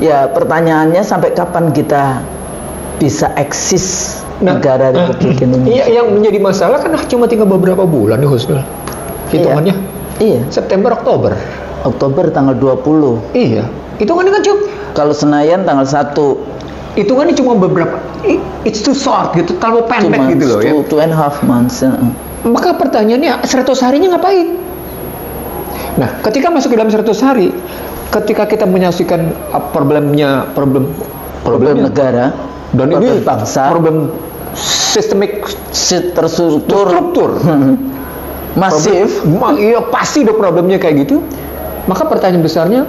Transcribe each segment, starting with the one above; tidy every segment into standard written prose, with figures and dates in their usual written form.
Ya pertanyaannya sampai kapan kita bisa eksis negara Republik Indonesia? Iya, yang menjadi masalah kan cuma tinggal beberapa bulan nih Husnul. Hitungannya. Iya. September, Oktober. Oktober tanggal 20. Iya. Hitungannya kan cuma. Kalau Senayan tanggal 1. Hitungannya cuma beberapa. It's too short gitu, terlalu pendek gitu loh ya. 2.5 months. Maka pertanyaannya 100 harinya ngapain? Nah, ketika masuk ke dalam 100 hari, ketika kita menyaksikan problem negara dan ini bangsa, problem sistemik terstruktur masif, iya pasti ada problemnya kayak gitu. Maka pertanyaan besarnya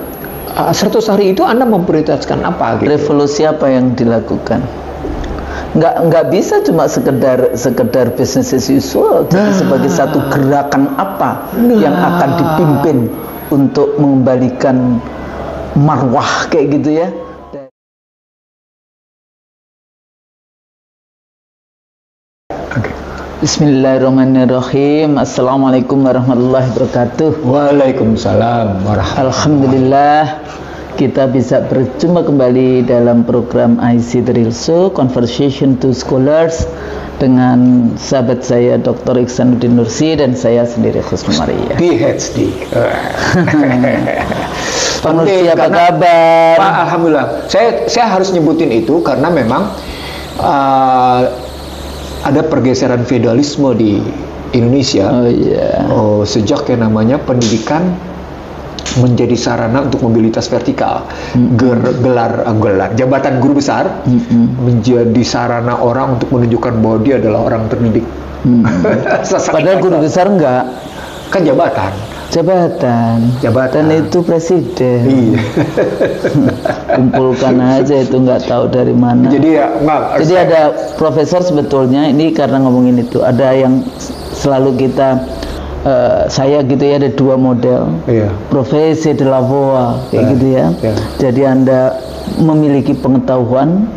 100 hari itu Anda memprioritaskan apa gitu? Revolusi apa yang dilakukan? Nggak bisa cuma sekedar business as usual, tapi sebagai satu gerakan apa yang akan dipimpin untuk mengembalikan marwah kayak gitu ya. Bismillahirrahmanirrahim. Assalamualaikum warahmatullahi wabarakatuh. Waalaikumsalam warahmatullahi. Alhamdulillah kita bisa berjumpa kembali dalam program IC Drill Show Conversation to Scholars dengan sahabat saya Dr. Iksanuddin Nursi dan saya sendiri Husnu Maria PhD. Pak Nursi apa kabar? Pak, alhamdulillah. Saya harus nyebutin itu karena memang ada pergeseran feudalisme di Indonesia. Oh iya. Sejak yang namanya pendidikan menjadi sarana untuk mobilitas vertikal. Gelar jabatan guru besar menjadi sarana orang untuk menunjukkan bahwa dia adalah orang terdidik. Padahal guru besar enggak. Kan jabatan. Dan itu presiden. Iya. Kumpulkan aja itu nggak tahu dari mana. Jadi ya Jadi ada profesor sebetulnya ini karena ngomongin itu ada yang selalu kita saya gitu ya, ada dua model. Iya. Profesi de la voix kayak gitu ya. Iya. Jadi Anda memiliki pengetahuan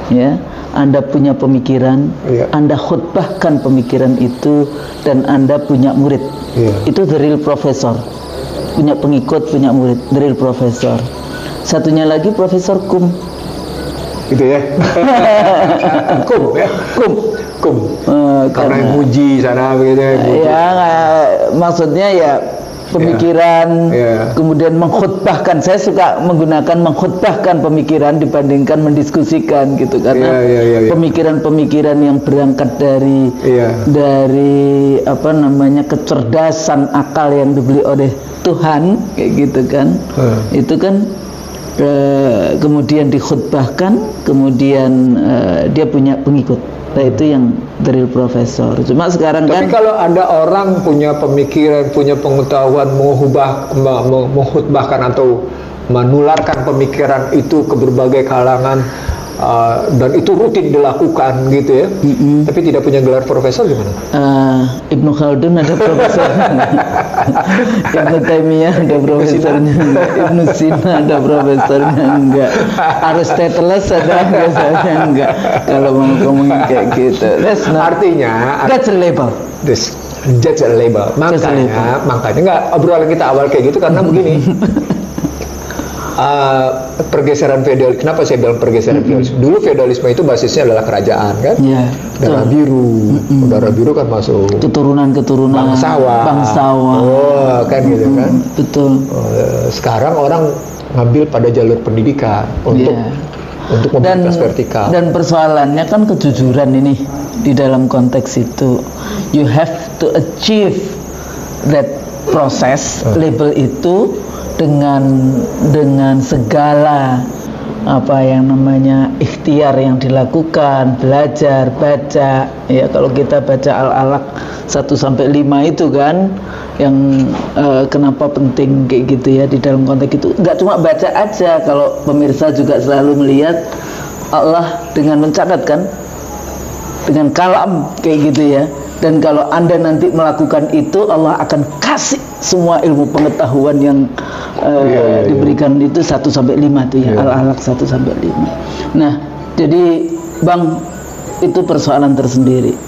ya. Anda punya pemikiran, Anda khutbahkan pemikiran itu dan Anda punya murid. Itu the real professor. Punya pengikut, punya murid, the real professor. Satunya lagi profesor kum. Gitu ya. Kum ya. Kum. Karena yang muji sana begitu ya. Maksudnya ya pemikiran, kemudian mengkhutbahkan. Saya suka menggunakan mengkhutbahkan pemikiran dibandingkan mendiskusikan gitu, karena pemikiran-pemikiran yang berangkat dari apa namanya kecerdasan akal yang diberi oleh Tuhan kayak gitu kan, itu kan kemudian dikhutbahkan, kemudian dia punya pengikut. Nah itu yang dari profesor. Cuma sekarang tapi kan kalau ada orang punya pemikiran, punya pengetahuan, menghutbahkan atau menularkan pemikiran itu ke berbagai kalangan, dan itu rutin dilakukan gitu ya, tapi tidak punya gelar profesor gimana? Ibnu Khaldun ada profesornya, Ibnu Taimiyah ada profesornya, Ibnu Sina ada profesornya enggak, Aristoteles ada profesornya enggak. Kalau mau ngomongin kayak gitu, artinya that's a label. That's a label. Makanya enggak, obrolan kita awal kayak gitu karena begini. Pergeseran feodal. Kenapa saya bilang pergeseran feodalisme? Dulu feodalisme itu basisnya adalah kerajaan kan? Iya. Darah biru. Darah biru kan masuk keturunan bangsawan. Kan gitu kan? Betul. Sekarang orang ngambil pada jalur pendidikan untuk mobilitas vertikal. Dan persoalannya kan kejujuran ini di dalam konteks itu. You have to achieve that proses label itu dengan segala apa yang namanya ikhtiar yang dilakukan, belajar, baca ya. Kalau kita baca Al-Alaq 1-5 itu kan yang kenapa penting kayak gitu ya di dalam konteks itu. Nggak cuma baca aja, kalau pemirsa juga selalu melihat Allah dengan mencatatkan dengan kalam kayak gitu ya. Dan kalau Anda nanti melakukan itu, Allah akan kasih semua ilmu pengetahuan yang diberikan itu 1-5 itu ya, Al-Alaq 1-5. Nah, jadi Bang, itu persoalan tersendiri.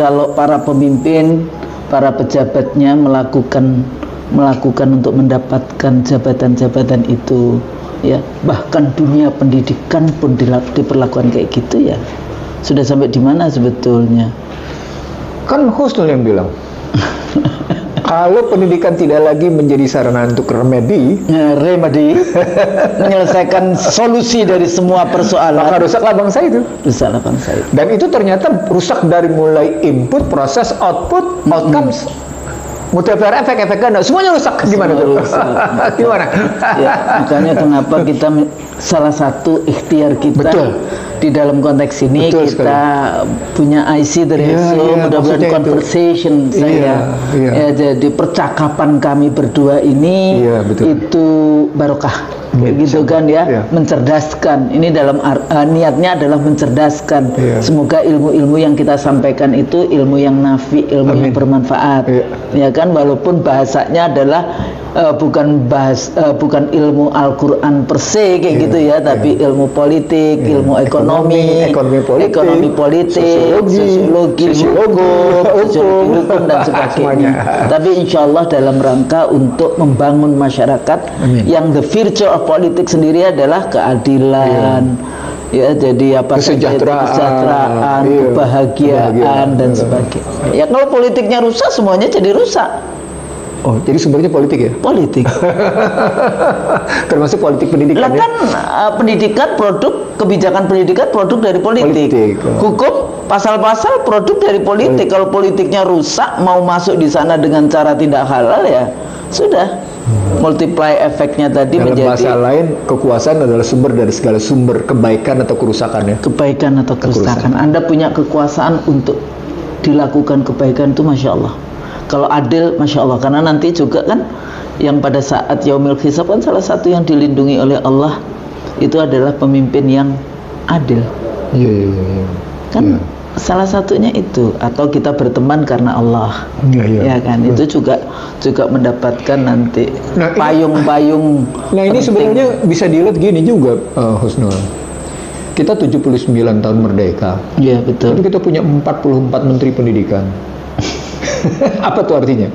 Kalau para pemimpin, para pejabatnya melakukan untuk mendapatkan jabatan-jabatan itu ya bahkan dunia pendidikan pun diperlakukan kayak gitu ya. Sudah sampai di mana sebetulnya? Kan Husnul yang bilang kalau pendidikan tidak lagi menjadi sarana untuk remedi menyelesaikan solusi dari semua persoalan, maka rusaklah bangsa itu. Rusaklah bangsa itu. Dan itu ternyata rusak dari mulai input, proses, output, outcomes, multiplier efek ganda, semuanya rusak. Gimana tuh? Gimana? Ya, makanya kenapa kita salah satu ikhtiar kita di dalam konteks ini kita punya IC dari mudah-mudahan conversation saya ya, jadi percakapan kami berdua ini itu barokah gitu kan ya, mencerdaskan. Ini dalam niatnya adalah mencerdaskan. Semoga ilmu-ilmu yang kita sampaikan itu ilmu yang nafi, ilmu yang bermanfaat. Ya kan, walaupun bahasanya adalah bukan ilmu Al-Qur'an per se kayak gitu ya, tapi ilmu politik, ilmu ekonomi politik, sosiologi hukum dan sebagainya. Tapi insya Allah dalam rangka untuk membangun masyarakat yang the future of politik sendiri adalah keadilan, ya, jadi apa, kesejahteraan, kebahagiaan dan sebagainya. Ya kalau politiknya rusak, semuanya jadi rusak. Oh, jadi sumbernya politik ya? Politik. Termasuk politik pendidikan. Lah kan pendidikan produk, kebijakan pendidikan produk dari politik. Hukum pasal-pasal produk dari politik. Kalau politiknya rusak, mau masuk di sana dengan cara tidak halal ya sudah. Multiply efeknya tadi dalam menjadi. bahasa lain, kekuasaan adalah sumber dari segala sumber kebaikan atau kerusakan ya. Kebaikan atau kerusakan. Anda punya kekuasaan untuk dilakukan kebaikan itu masya Allah. Kalau adil, masya Allah, karena nanti juga kan yang pada saat yaumil hisab kan salah satu yang dilindungi oleh Allah itu adalah pemimpin yang adil. Kan salah satunya itu, atau kita berteman karena Allah. Ya kan, itu juga mendapatkan nanti payung-payung. Nah ini sebenarnya bisa dilihat gini juga, Husnul. Kita 79 tahun merdeka. Iya betul. Tapi kita punya 44 menteri pendidikan. Apa tuh artinya?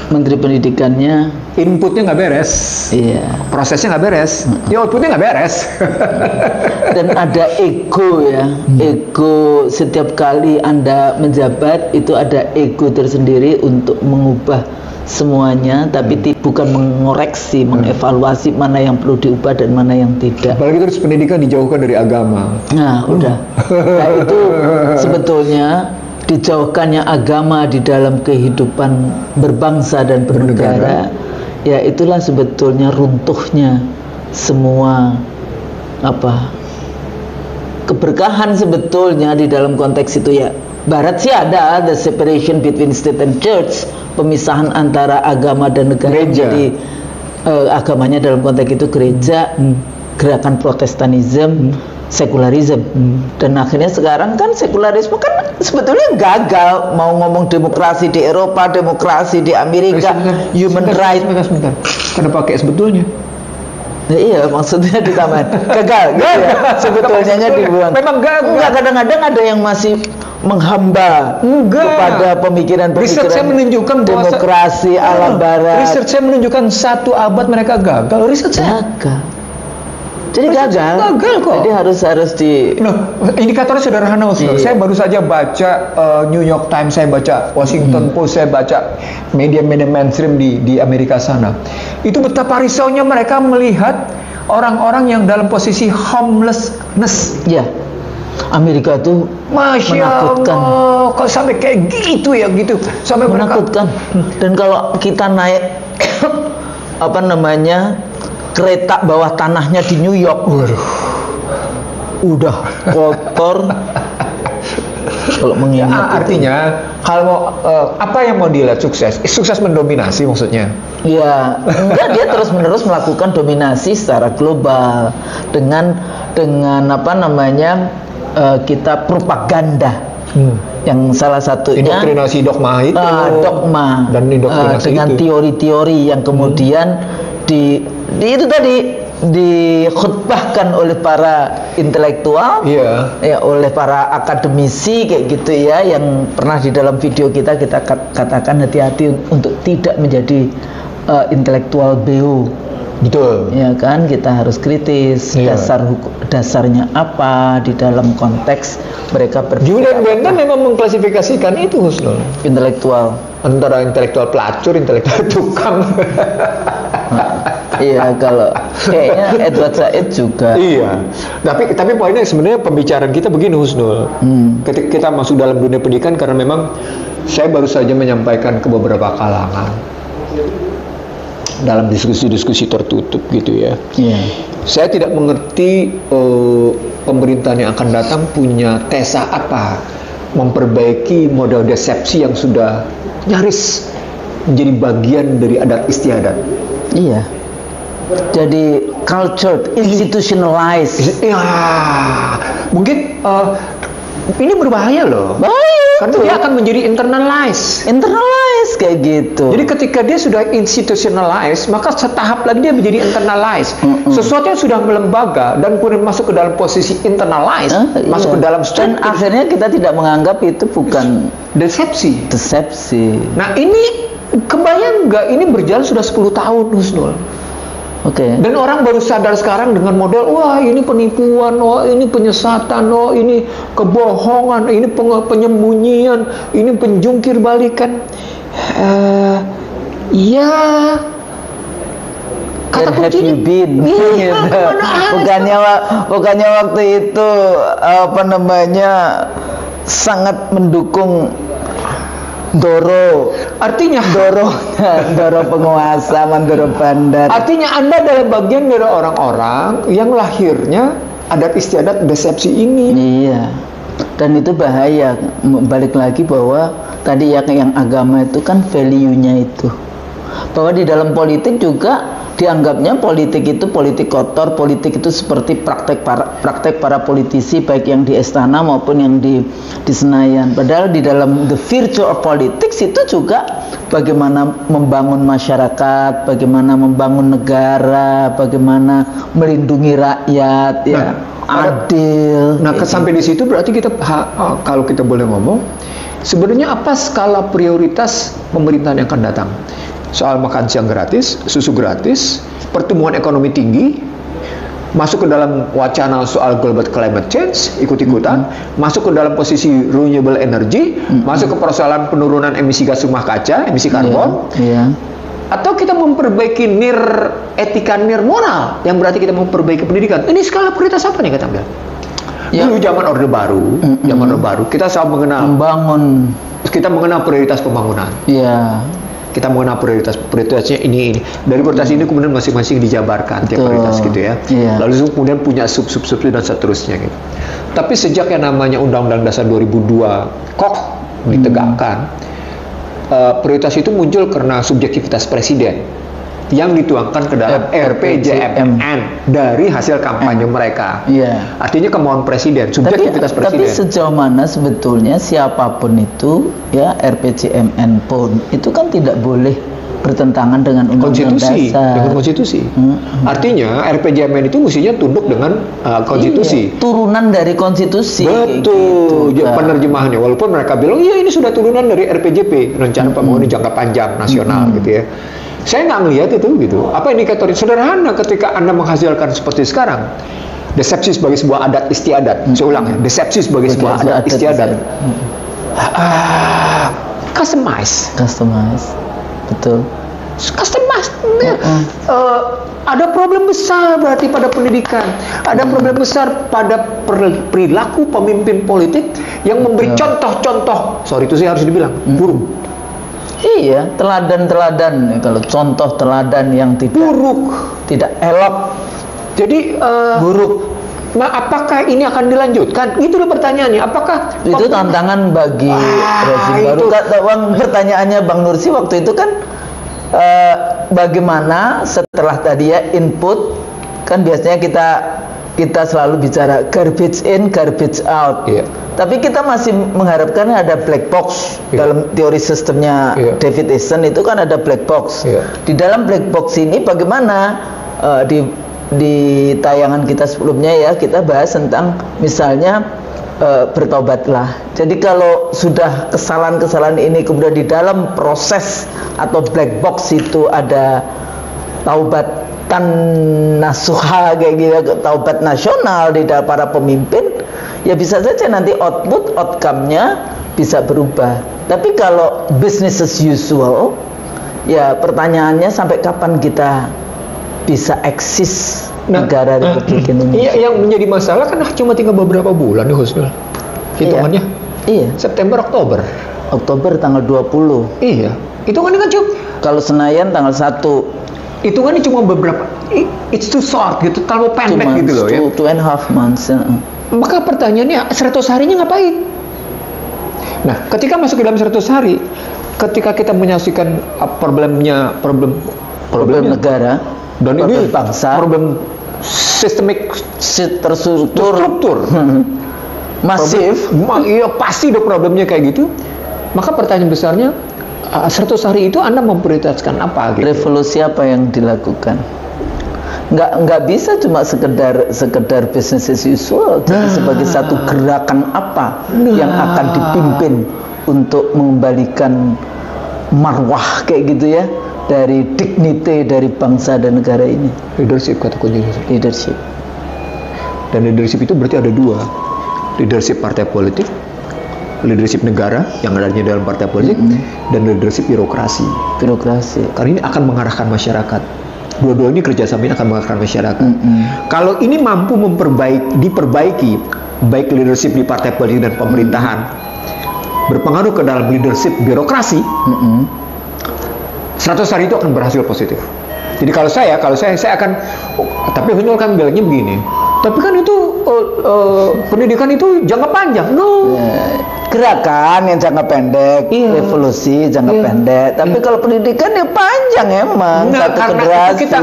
Menteri pendidikannya inputnya nggak beres, prosesnya nggak beres, outputnya nggak beres. Dan ada ego ya, ego setiap kali Anda menjabat itu ada ego tersendiri untuk mengubah semuanya, tapi bukan mengoreksi, mengevaluasi mana yang perlu diubah dan mana yang tidak. Apalagi terus pendidikan dijauhkan dari agama. Nah, udah. Nah, itu sebetulnya dijauhkannya agama di dalam kehidupan berbangsa dan bernegara, ya itulah sebetulnya runtuhnya semua keberkahan sebetulnya di dalam konteks itu ya. Barat sih ada the separation between state and church, pemisahan antara agama dan negara. Jadi agamanya dalam konteks itu gereja, gerakan Protestanisme, sekularisme. Dan akhirnya sekarang kan sekularisme kan sebetulnya gagal. Mau ngomong demokrasi di Eropa, demokrasi di Amerika, human rights. Sebentar. Kenapa pakai sebetulnya? Nah, iya, maksudnya ditambah gagal ya, sebetulnya dibuang. Memang gagal. Enggak, kadang-kadang ada yang masih menghamba kepada pemikiran-pemikiran. Riset saya menunjukkan demokrasi ala barat. Riset saya menunjukkan 1 abad mereka gagal. Riset saya gagal. Jadi gagal kok. Jadi harus di. Indikatornya sederhana, Ustaz. Saya baru saja baca New York Times, saya baca Washington Post, saya baca media-media mainstream di Amerika sana. Itu betapa risaunya mereka melihat orang-orang yang dalam posisi homelessness. Ya. Amerika tuh menakutkan. Kok sampai kayak gitu ya gitu. Sampai menakutkan. Dan kalau kita naik kereta bawah tanahnya di New York, udah kotor. Kalau mengingat artinya kalau apa yang mau dilihat sukses mendominasi maksudnya? Ya, enggak, dia terus-menerus melakukan dominasi secara global dengan kita propaganda. Yang salah satunya indoktrinasi dogma itu, dan dengan teori-teori yang kemudian itu tadi dikhutbahkan oleh para intelektual, ya, oleh para akademisi kayak gitu ya, yang pernah di dalam video kita katakan hati-hati untuk tidak menjadi intelektual BO. Betul. Ya kan, kita harus kritis. Iya. Dasarnya apa di dalam konteks mereka Julian berpikir Bentham memang mengklasifikasikan itu, Husnul. intelektual. Antara intelektual pelacur, intelektual tukang. Iya, kalau kayaknya Edward Said juga. Iya. Tapi poinnya sebenarnya pembicaraan kita begini, Husnul. Ketika kita masuk dalam dunia pendidikan, karena memang saya baru saja menyampaikan ke beberapa kalangan dalam diskusi-diskusi tertutup gitu ya. Iya. Saya tidak mengerti pemerintahan yang akan datang punya tesa apa memperbaiki model desepsi yang sudah nyaris menjadi bagian dari adat istiadat. Iya. Jadi cultured, institutionalized. Ya, mungkin ini berbahaya loh. Bahaya Karena itu. dia akan menjadi internalized. Internalize kayak gitu. Jadi ketika dia sudah institutionalized, maka setahap lagi dia menjadi internalized. Sesuatu yang sudah melembaga dan kemudian masuk ke dalam posisi internalized, masuk ke dalam Dan struktur akhirnya kita tidak menganggap itu bukan desepsi. Nah ini kebayang nggak, ini berjalan sudah 10 tahun, Husnul. Oke. Dan orang baru sadar sekarang dengan model, wah ini penipuan, oh ini penyesatan, oh ini kebohongan, ini penyembunyian, ini penjungkir balikan. Ya, kata Where have kuncinya, you been? iya, kemana aja? bukannya waktu itu apa namanya sangat mendukung Doro penguasa, Mandoro Bandar. Artinya Anda adalah bagian dari orang-orang yang lahirnya adat istiadat desepsi ini. Iya. Dan itu bahaya. Balik lagi bahwa tadi yang agama itu kan value-nya itu. Bahwa di dalam politik juga dianggapnya politik itu politik kotor, politik itu seperti praktek para politisi baik yang di istana maupun yang di Senayan. Padahal di dalam the virtue of politics itu juga bagaimana membangun masyarakat, bagaimana membangun negara, bagaimana melindungi rakyat, ya, adil. Nah, sampai di situ berarti kita kalau kita boleh ngomong, sebenarnya apa skala prioritas pemerintahan yang akan datang? Soal makan siang gratis, susu gratis, pertumbuhan ekonomi tinggi, masuk ke dalam wacana soal global climate change, ikut-ikutan, masuk ke dalam posisi renewable energy, masuk ke persoalan penurunan emisi gas rumah kaca, emisi karbon, atau kita memperbaiki etika moral, yang berarti kita memperbaiki pendidikan. Ini skala prioritas apa nih kita ambil? Dulu zaman Orde Baru, kita selalu mengenal prioritas pembangunan. Iya. Kita mengenal prioritasnya ini. Dari prioritas ini kemudian masing-masing dijabarkan tiap prioritas gitu ya. Lalu kemudian punya sub dan seterusnya gitu. Tapi sejak yang namanya Undang-Undang Dasar 2002 ditegakkan, prioritas itu muncul karena subjektivitas presiden yang dituangkan ke dalam RPJMN dari hasil kampanye mereka. Artinya kemauan presiden, subjektivitas presiden. Tapi sejauh mana sebetulnya siapapun itu, ya RPJMN pun itu kan tidak boleh bertentangan dengan Undang-Undang Dasar. Dengan konstitusi. Artinya RPJMN itu mestinya tunduk dengan konstitusi. Turunan dari konstitusi. Betul. Gitu, penerjemahannya. Walaupun mereka bilang, iya ini sudah turunan dari RPJP, Rencana Pembangunan Jangka Panjang Nasional gitu ya. Saya nggak melihat itu gitu. Apa indikatornya? Sederhana, ketika Anda menghasilkan seperti sekarang, desepsi sebagai sebuah adat istiadat. Saya ulang ya, desepsi sebagai sebuah adat istiadat. Customize. Betul. Customize. Ada problem besar berarti pada pendidikan. Ada problem besar pada perilaku pemimpin politik yang memberi contoh-contoh. Sorry itu saya harus dibilang buruk. Iya, teladan-teladan. Kalau contoh teladan yang buruk, tidak elok, jadi buruk. Nah, apakah ini akan dilanjutkan? Itu pertanyaannya. Apakah itu tantangan bagi rezim baru? Pertanyaannya Bang Nursi waktu itu kan bagaimana setelah tadi ya input, kan biasanya kita selalu bicara garbage in, garbage out. Tapi kita masih mengharapkan ada black box. Dalam teori sistemnya David Easton itu kan ada black box. Di dalam black box ini bagaimana di tayangan kita sebelumnya ya kita bahas tentang misalnya bertobatlah. Jadi kalau sudah kesalahan-kesalahan ini kemudian di dalam proses atau black box itu ada instan nasuha kayak gitu, taubat nasional di dalam para pemimpin, ya bisa saja nanti outcome-nya bisa berubah. Tapi kalau business as usual, ya pertanyaannya sampai kapan kita bisa eksis negara Republik Indonesia? Iya, yang menjadi masalah kan cuma tinggal beberapa bulan nih Husnul. Hitungannya. Iya. September, Oktober. Oktober tanggal 20. Iya. Hitungannya kan cuma. Kalau Senayan tanggal 1. Hitungannya cuma beberapa. It's too short gitu, terlalu pendek gitu loh ya. 2.5 months. Maka pertanyaannya 100 harinya ngapain? Nah, ketika masuk ke dalam 100 hari, ketika kita menyaksikan problem negara dan problem ini bangsa, problem sistemik terstruktur masif, iya pasti ada problemnya kayak gitu. Maka pertanyaan besarnya 100 hari itu Anda memprioritaskan apa gitu? Revolusi apa yang dilakukan? Nggak bisa cuma sekedar business as usual, tapi sebagai satu gerakan apa yang akan dipimpin untuk mengembalikan marwah kayak gitu ya, dari dignity dari bangsa dan negara ini. Leadership kata kuncinya. Leadership. Dan leadership itu berarti ada dua. Leadership partai politik, leadership negara yang adanya dalam partai politik, dan leadership birokrasi. Karena ini akan mengarahkan masyarakat. Dua-dua ini kerjasama ini akan mengarahkan masyarakat. Kalau ini mampu diperbaiki, baik leadership di partai politik dan pemerintahan, berpengaruh ke dalam leadership birokrasi, 100 hari itu akan berhasil positif. Jadi kalau saya akan, tapi Husnul kan bilangnya begini, tapi kan itu pendidikan itu jangka panjang. No. Gerakan yang jangka pendek, revolusi jangka pendek. Tapi kalau pendidikan ya panjang emang. Nah, satu karena generasi. itu kita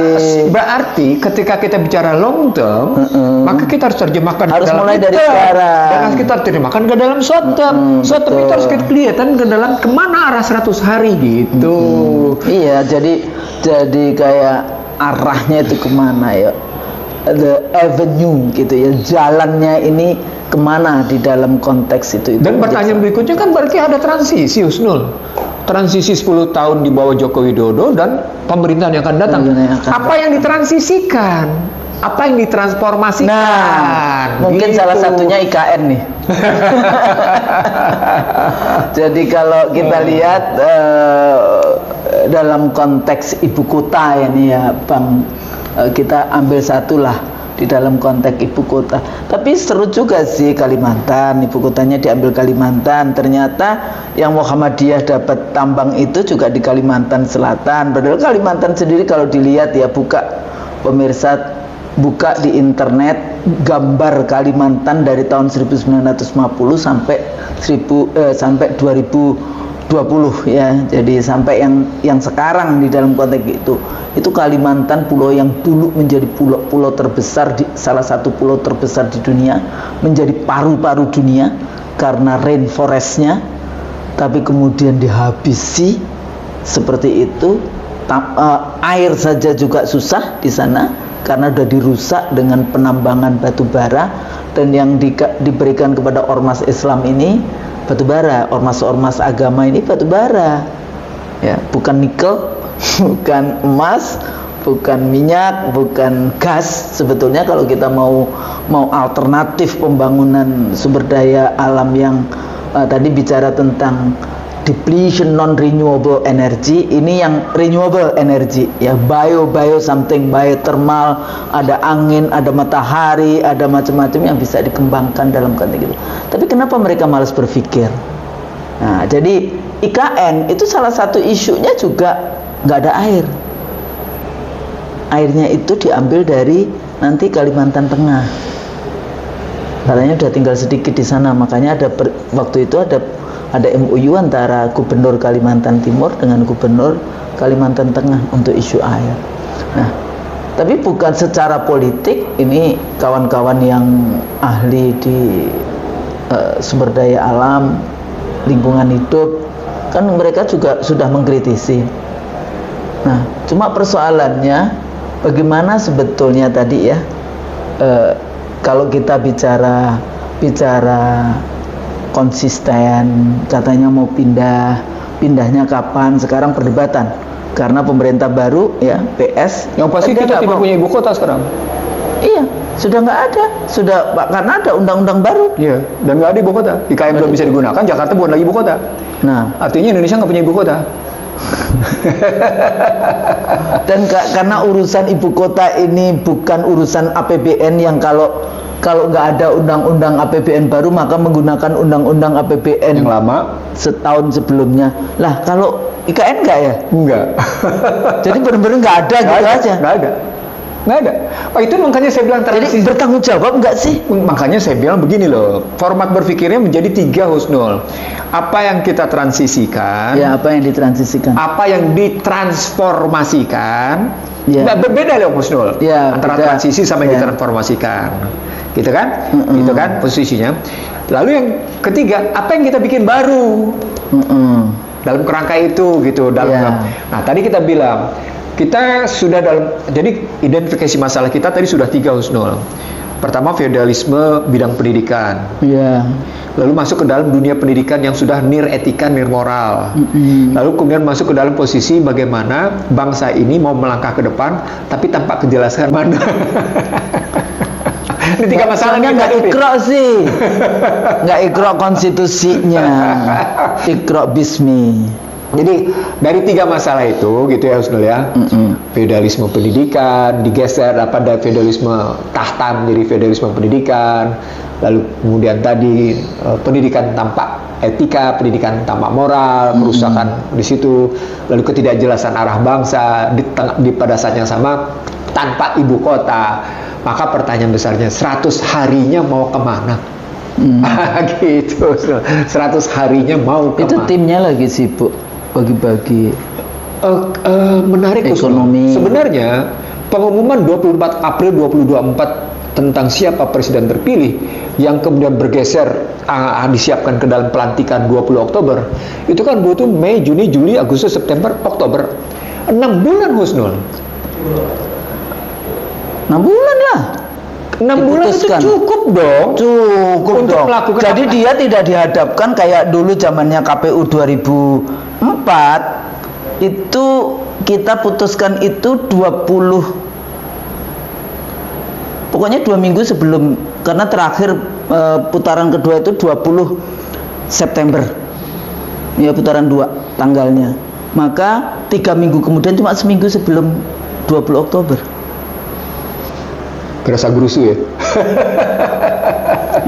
berarti ketika kita bicara long term, maka kita harus terjemahkan harus ke dalam mulai dari sekarang. Dan harus kita terjemahkan ke dalam short term. Short term itu harus kita kelihatan ke dalam kemana arah 100 hari gitu. Iya, jadi kayak arahnya itu kemana ya? The avenue gitu ya, jalannya ini kemana di dalam konteks itu. Dan pertanyaan berikutnya kan berarti ada transisi Husnul. Transisi 10 tahun di bawah Joko Widodo dan pemerintahan yang akan datang. Apa yang ditransisikan? Apa yang ditransformasikan? Nah, mungkin gitu. salah satunya IKN nih. Jadi kalau kita lihat dalam konteks ibu kota ini ya Bang, kita ambil satulah di dalam konteks ibu kota. Tapi seru juga sih Kalimantan, ibu kotanya diambil Kalimantan. Ternyata yang Muhammadiyah dapat tambang itu juga di Kalimantan Selatan. Padahal Kalimantan sendiri kalau dilihat ya, pemirsa buka di internet gambar Kalimantan dari tahun 1950 sampai 2020 ya. Jadi sampai yang sekarang di dalam konteks itu Kalimantan, pulau yang dulu menjadi pulau terbesar, salah satu pulau terbesar di dunia, menjadi paru-paru dunia karena rainforestnya, tapi kemudian dihabisi seperti itu. Air saja juga susah di sana karena sudah dirusak dengan penambangan batu bara, dan yang diberikan kepada ormas Islam ini batu bara, ormas-ormas agama ini batu bara ya, bukan nikel, bukan emas, bukan minyak, bukan gas. Sebetulnya kalau kita mau alternatif pembangunan sumber daya alam yang tadi bicara tentang depletion non renewable energy, ini yang renewable energy ya, bio something, biotermal, ada angin, ada matahari, ada macam-macam yang bisa dikembangkan dalam konteks itu. Tapi kenapa mereka malas berpikir? Nah, jadi IKN itu salah satu isunya juga nggak ada air. Airnya itu diambil dari nanti Kalimantan Tengah. Katanya udah tinggal sedikit di sana, makanya waktu itu ada MOU antara Gubernur Kalimantan Timur dengan Gubernur Kalimantan Tengah untuk isu air. Nah, tapi bukan secara politik, ini kawan-kawan yang ahli di sumber daya alam, lingkungan hidup, kan mereka juga sudah mengkritisi. Nah, cuma persoalannya bagaimana sebetulnya tadi ya, kalau kita bicara konsisten, katanya mau pindahnya kapan, sekarang perdebatan karena pemerintah baru ya PS. Yang pasti kita tidak punya ibu kota sekarang. Iya, sudah nggak ada, karena ada undang-undang baru. Iya, dan nggak ada ibu kota. IKN belum bisa digunakan, Jakarta bukan lagi ibu kota. Nah, artinya Indonesia nggak punya ibu kota. Dan karena urusan ibu kota ini bukan urusan APBN yang kalau nggak ada undang-undang APBN baru maka menggunakan undang-undang APBN yang lama setahun sebelumnya. Lah kalau IKN nggak ya? Enggak. Jadi benar-benar nggak ada gitu aja. Nggak ada. Oh, itu makanya saya bilang transisi. Jadi bertanggung jawab nggak sih? Makanya saya bilang begini loh, format berpikirnya menjadi 3, Husnul. Apa yang kita transisikan? Ya, apa yang ditransisikan? Apa yang ditransformasikan? Ya. Nggak berbeda loh, Husnul. Ya, antara beda. transisi sama yang ditransformasikan. Gitu kan? Gitu kan posisinya. Lalu yang ketiga, apa yang kita bikin baru? Dalam kerangka itu gitu, Nah, tadi kita bilang kita sudah jadi identifikasi masalah kita tadi sudah 3, Husnul. Pertama, feodalisme bidang pendidikan. Iya. Lalu masuk ke dalam dunia pendidikan yang sudah nir etika, nir moral. Lalu kemudian masuk ke dalam posisi bagaimana bangsa ini mau melangkah ke depan, tapi tanpa kejelasan mana. Ini 3 masalahnya nggak ikrok sih, nggak ikrok konstitusinya, ikrok bismi. Jadi dari 3 masalah itu gitu ya, Husnul ya. Feodalisme pendidikan digeser dari feodalisme tahta menjadi feodalisme pendidikan. Lalu kemudian tadi pendidikan tanpa etika, pendidikan tanpa moral, kerusakan di situ. Lalu ketidakjelasan arah bangsa pada saat yang sama tanpa ibu kota. Maka pertanyaan besarnya 100 harinya mau kemana? Gitu. 100 harinya mau kemana? Itu timnya lagi sibuk bagi-bagi menarik ekonomi. Sebenarnya pengumuman 24 April 2024 tentang siapa presiden terpilih yang kemudian bergeser disiapkan ke dalam pelantikan 20 Oktober itu kan butuh Mei, Juni, Juli, Agustus, September, Oktober, 6 bulan, Husnul. 6 bulan lah. 6 bulan itu cukup dong. Cukup untuk dong. Melakukan jadi dia tidak dihadapkan kayak dulu zamannya KPU 2004 itu kita putuskan itu 20 pokoknya 2 minggu sebelum, karena terakhir putaran kedua itu 20 September ya, putaran 2 tanggalnya, maka 3 minggu kemudian cuma seminggu sebelum 20 Oktober. Kerasa gerusu ya?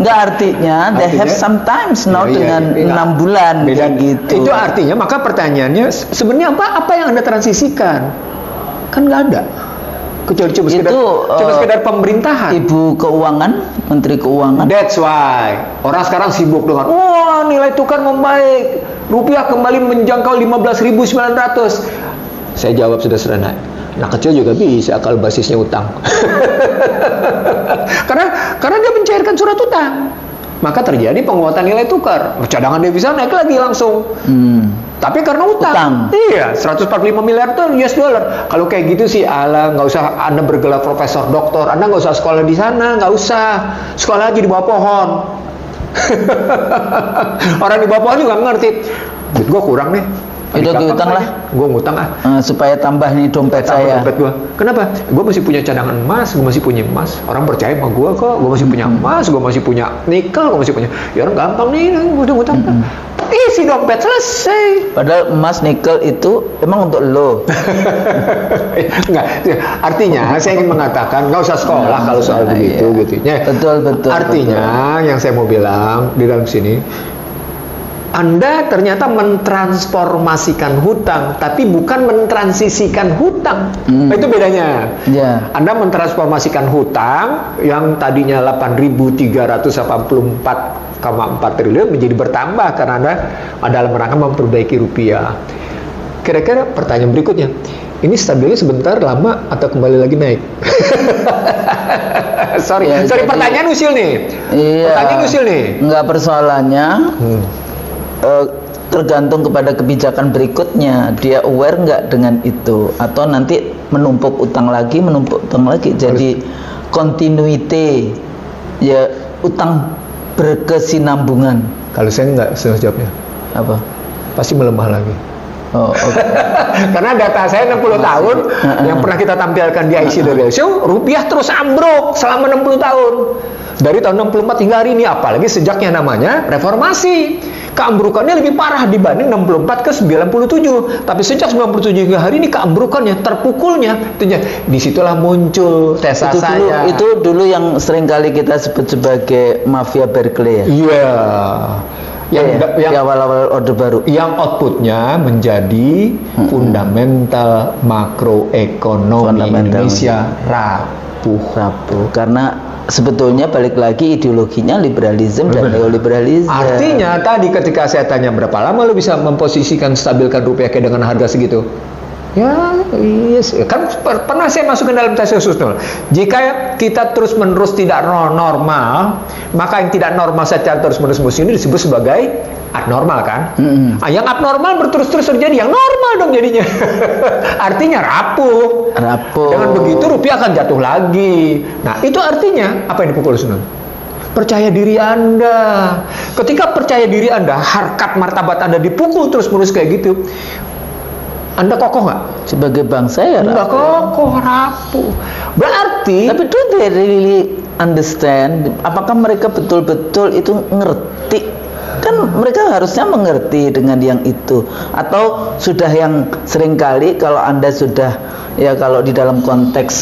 Enggak, artinya they have sometimes now dengan 6 bulan gitu. Itu artinya, maka pertanyaannya sebenarnya apa yang Anda transisikan? Kan nggak ada. Kecuali cuma sekedar pemerintahan. Ibu Keuangan, Menteri Keuangan. That's why orang sekarang sibuk dengan wah nilai tukar membaik, rupiah kembali menjangkau 15.900. Saya jawab sudah sederhana. Nah, kecil juga bisa kalau basisnya utang. karena dia mencairkan surat utang. Maka terjadi penguatan nilai tukar. Cadangan devisa naik lagi langsung. Tapi karena utang. Iya, 145 miliar tuh US dollar. Kalau kayak gitu sih, nggak usah Anda bergelar profesor, doktor. Anda nggak usah sekolah di sana, nggak usah. Sekolah aja di bawah pohon. Orang di bawah pohon juga ngerti. Duit gue kurang nih. Itu utang lah. Gue ngutang supaya tambah nih dompet saya. Dompet gue. Kenapa? Gue masih punya cadangan emas, gue masih punya emas. Orang percaya sama gue kok. Gue masih punya emas, gue masih punya nikel, gue masih punya. Ya orang gampang nih, ngutang. Isi dompet selesai. Padahal emas, nikel itu emang untuk lo. Enggak. Artinya saya ingin mengatakan nggak usah sekolah kalau soal begitu gitu. Betul. Artinya yang saya mau bilang di dalam sini, Anda ternyata mentransformasikan hutang, tapi bukan mentransisikan hutang. Itu bedanya. Anda mentransformasikan hutang yang tadinya 8.384,4 triliun menjadi bertambah karena Anda dalam rangka memperbaiki rupiah. Kira-kira pertanyaan berikutnya, ini stabilnya sebentar, lama, atau kembali lagi naik? sorry, pertanyaan usil nih. Iya, pertanyaan usil nih. Enggak, persoalannya tergantung kepada kebijakan berikutnya. Dia aware nggak dengan itu, atau nanti menumpuk utang lagi. Jadi continuity ya, utang berkesinambungan. Kalau saya nggak jawabnya. Apa? Pasti melemah lagi. Oh, okay. Karena data saya 60 tahun yang pernah kita tampilkan di IC The Real Show, rupiah terus ambruk selama 60 tahun. Dari tahun 64 hingga hari ini, apalagi sejaknya namanya reformasi. Keambrukannya lebih parah dibanding 64 ke 97. Tapi sejak 97 hingga hari ini keambrukannya, terpukulnya, disitulah muncul tesa saya. Itu dulu yang sering kali kita sebut sebagai mafia Berkeley ya? Iya. Yang awal-awal Orde Baru. Yang outputnya menjadi fundamental makroekonomi Indonesia rapuh. Karena sebetulnya balik lagi ideologinya liberalisme dan neoliberalisme. Artinya tadi ketika saya tanya berapa lama lu bisa memposisikan stabilkan rupiah kayak dengan harga segitu? Ya, yes. Kan pernah saya masukin dalam tes khusus nol. Jika kita terus-menerus tidak normal, maka yang tidak normal secara terus-menerus ini disebut sebagai abnormal kan? Yang abnormal berterus-terus terjadi, yang normal dong jadinya. Artinya rapuh. Dengan begitu rupiah akan jatuh lagi. Nah, itu artinya apa yang dipukul Sunul? Percaya diri Anda. Ketika percaya diri Anda, harkat martabat Anda dipukul terus-menerus kayak gitu, Anda kokoh nggak? Sebagai bangsa ya nggak kokoh, rapuh. Berarti. Tapi do they really understand? Apakah mereka betul-betul itu ngerti? Kan mereka harusnya mengerti dengan yang itu. Atau sudah yang seringkali kalau Anda sudah, ya kalau di dalam konteks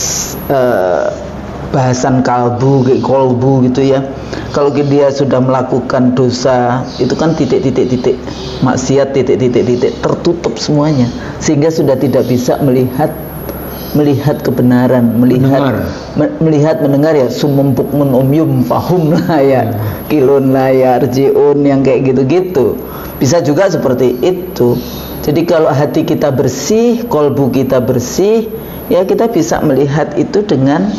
bahasan kolbu gitu ya, kalau dia sudah melakukan dosa itu kan titik-titik maksiat, titik-titik tertutup semuanya, sehingga sudah tidak bisa melihat kebenaran, mendengar ya, sumum bukmun umyum fahum lah ya, kilun layar jiun, yang kayak gitu-gitu. Bisa juga seperti itu. Jadi kalau hati kita bersih, kolbu kita bersih, ya kita bisa melihat itu dengan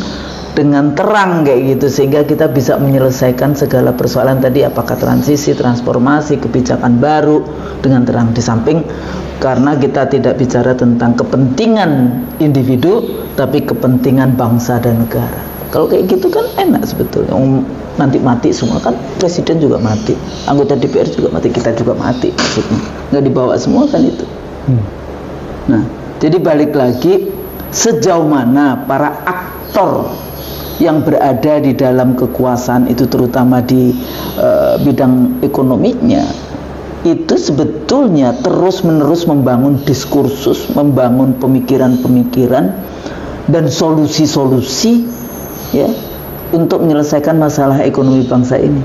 terang kayak gitu, sehingga kita bisa menyelesaikan segala persoalan tadi, apakah transisi, transformasi, kebijakan baru dengan terang. Di samping karena kita tidak bicara tentang kepentingan individu, tapi kepentingan bangsa dan negara. Kalau kayak gitu kan enak sebetulnya. Nanti mati semua kan, presiden juga mati, anggota DPR juga mati, kita juga mati, maksudnya nggak dibawa semua kan itu. Nah, jadi balik lagi, sejauh mana para aktor yang berada di dalam kekuasaan itu, terutama di bidang ekonominya, itu sebetulnya terus-menerus membangun diskursus, membangun pemikiran-pemikiran dan solusi-solusi ya untuk menyelesaikan masalah ekonomi bangsa ini.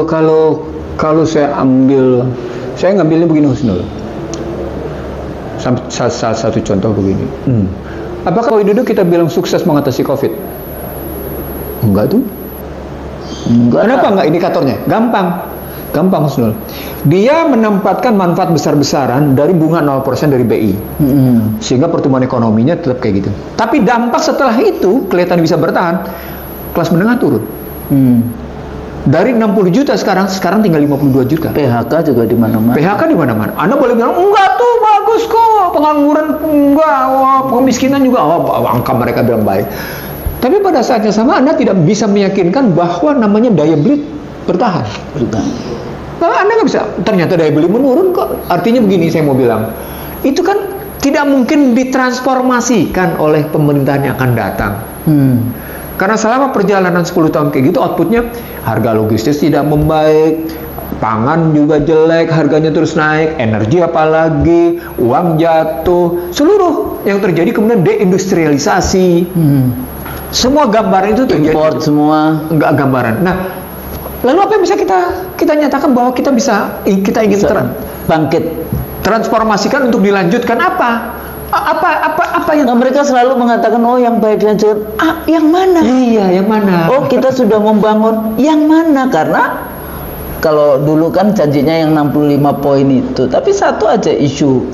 Kalau saya ngambilnya begini Husnul. Salah satu contoh begini. Apakah Widodo kita bilang sukses mengatasi COVID? Enggak tuh. Kenapa enggak indikatornya? Gampang Husnul. Dia menempatkan manfaat besar-besaran dari bunga 0% dari BI. Sehingga pertumbuhan ekonominya tetap kayak gitu. Tapi dampak setelah itu kelihatan bisa bertahan. Kelas menengah turun. Dari 60 juta sekarang tinggal 52 juta. PHK juga di mana-mana. Anda boleh bilang enggak tuh, bagus kok. Pengangguran enggak, kemiskinan juga, angka mereka bilang baik. Tapi pada saat yang sama Anda tidak bisa meyakinkan bahwa namanya daya beli bertahan. Nah, Anda nggak bisa. Ternyata daya beli menurun kok. Artinya begini, saya mau bilang, itu kan tidak mungkin ditransformasikan oleh pemerintahan yang akan datang. Karena selama perjalanan 10 tahun kayak gitu, outputnya harga logistik tidak membaik, pangan juga jelek, harganya terus naik, energi apalagi, uang jatuh, seluruh yang terjadi kemudian deindustrialisasi. Semua gambaran itu terjadi. Import semua. Enggak gambaran. Nah, lalu apa yang bisa kita nyatakan bahwa kita ingin bangkit, transformasikan untuk dilanjutkan apa yang mereka selalu mengatakan, oh yang baik dilanjutkan, yang mana? Iya, yang mana? Oh, kita sudah membangun yang mana? Karena kalau dulu kan janjinya yang 65 poin itu, tapi satu aja isu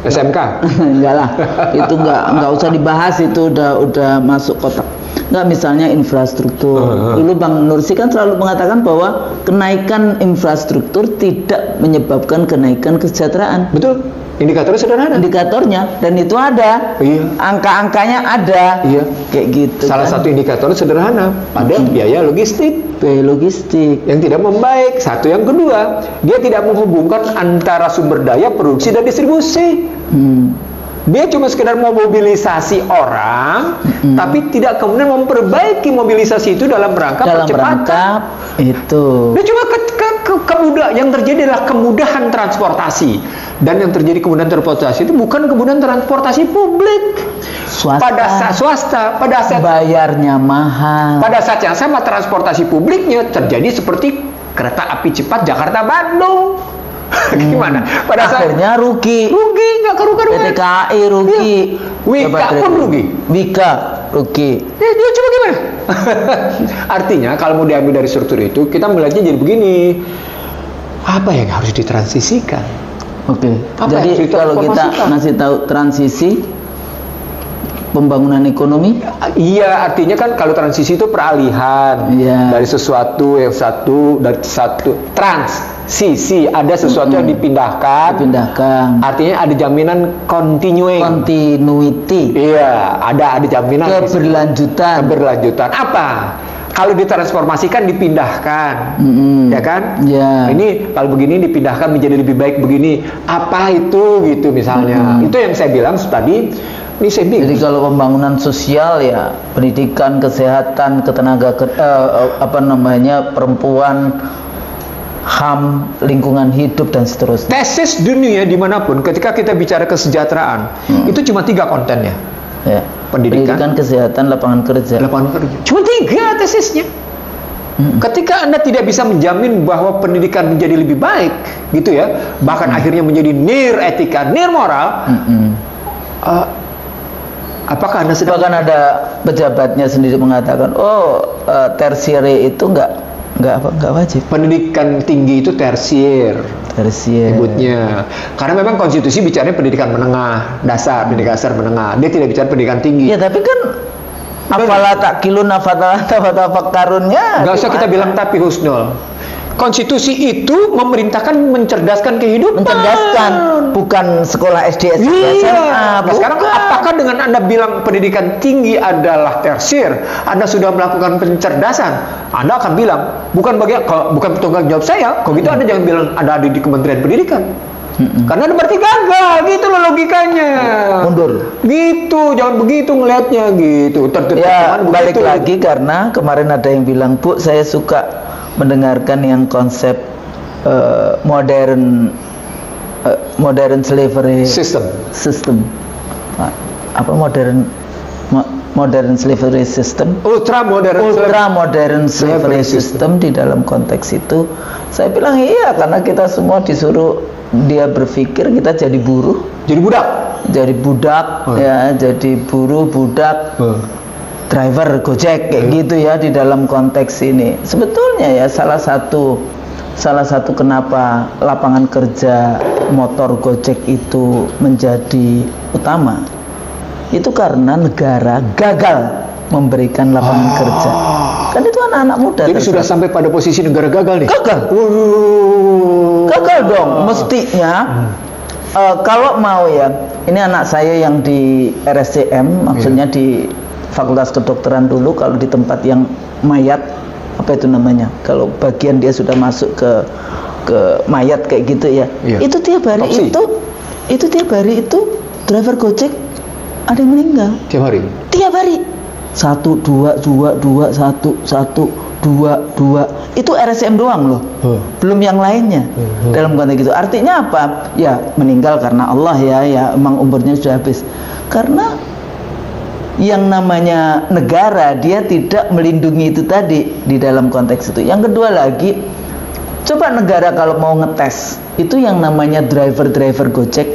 SMK. Enggak lah, itu enggak usah dibahas, itu udah masuk kotak. Enggak, misalnya infrastruktur. Dulu Bang Nursi kan selalu mengatakan bahwa kenaikan infrastruktur tidak menyebabkan kenaikan kesejahteraan. Betul. Indikatornya sederhana. Indikatornya, dan itu ada. Iya. Angka-angkanya ada. Iya. Kayak gitu. Salah satu indikator sederhana, ada biaya logistik. Biaya logistik Yang tidak membaik. Satu, yang kedua, dia tidak menghubungkan antara sumber daya, produksi dan distribusi. Dia cuma sekedar memobilisasi orang, tapi tidak kemudian memperbaiki mobilisasi itu dalam rangka percepatan. Itu. Dia cuma yang terjadi adalah kemudahan transportasi, dan yang terjadi kemudahan transportasi itu bukan kemudahan transportasi publik. Swasta. Pada saat bayarnya mahal. Pada saat yang sama transportasi publiknya terjadi seperti kereta api cepat Jakarta-Bandung. Gimana? Pada saat akhirnya rugi nggak karu-karuan. PT KAI rugi, Wika pun rugi. Wika rugi. Dia coba gimana? Artinya kalau mau diambil dari struktur itu, kita melihatnya jadi begini. Apa yang harus ditransisikan? Oke. Jadi kalau kita ngasih tahu transisi pembangunan ekonomi, iya, artinya kan kalau transisi itu peralihan dari sesuatu yang dari satu transisi, ada sesuatu yang dipindahkan. Artinya ada jaminan continuity. Iya, ada jaminan keberlanjutan. Apa? Kalau ditransformasikan, dipindahkan, ya kan? Yeah. Ini kalau begini dipindahkan menjadi lebih baik begini. Apa itu gitu misalnya? Itu yang saya bilang tadi. Ini saya bilang. Jadi kalau pembangunan sosial ya pendidikan, kesehatan, perempuan, HAM, lingkungan hidup dan seterusnya. Tesis dunia dimanapun, ketika kita bicara kesejahteraan, itu cuma 3 kontennya. Ya. Pendidikan, kesehatan, lapangan kerja. Cuma 3 tesisnya. Ketika Anda tidak bisa menjamin bahwa pendidikan menjadi lebih baik, gitu ya, bahkan akhirnya menjadi nir etika, nir moral, apakah Anda sedang... Bahkan ada pejabatnya sendiri mengatakan, tersiere itu nggak wajib. Pendidikan tinggi itu tersier sebutnya. Karena memang konstitusi bicaranya pendidikan menengah, pendidikan dasar menengah. Dia tidak bicara pendidikan tinggi. Ya, tapi kan afala takilun afatafakarunnya. Nggak usah kita bilang tapi Husnul. Konstitusi itu memerintahkan mencerdaskan kehidupan. Mencerdaskan, bukan sekolah SD, SMP, SMA. Nah, sekarang apakah dengan Anda bilang pendidikan tinggi adalah tersier, Anda sudah melakukan pencerdasan? Anda akan bilang, bukan tanggung jawab saya. Kalau gitu Anda jangan bilang Anda ada di Kementerian Pendidikan. Karena Anda berarti gagal, gitu loh logikanya. Mundur. Gitu, jangan begitu ngelihatnya gitu. Ya, balik lagi karena kemarin ada yang bilang, Bu, saya suka mendengarkan yang konsep modern slavery system. Apa modern slavery system? Ultra modern slavery system. Di dalam konteks itu saya bilang iya, karena kita semua disuruh, dia berpikir kita jadi buruh, jadi budak, ya, jadi buruh, budak, driver Gojek kayak gitu ya di dalam konteks ini. Sebetulnya ya salah satu kenapa lapangan kerja motor Gojek itu menjadi utama itu karena negara gagal memberikan lapangan kerja. Kan itu anak-anak muda. Jadi sudah sampai pada posisi negara gagal nih. Gagal dong. Mestinya kalau mau ya, ini anak saya yang di RSCM, maksudnya di Fakultas Kedokteran dulu, kalau di tempat yang mayat, apa itu namanya, kalau bagian dia sudah masuk ke mayat kayak gitu ya, itu tiap hari itu tiap hari itu driver Gojek ada yang meninggal. Tiap hari 1, 2, 1, 2 itu RSCM doang loh, belum yang lainnya. Dalam konteks itu artinya apa ya, meninggal karena Allah ya emang umurnya sudah habis. Karena yang namanya negara dia tidak melindungi itu tadi di dalam konteks itu. Yang kedua lagi, coba negara kalau mau ngetes itu yang namanya driver Gojek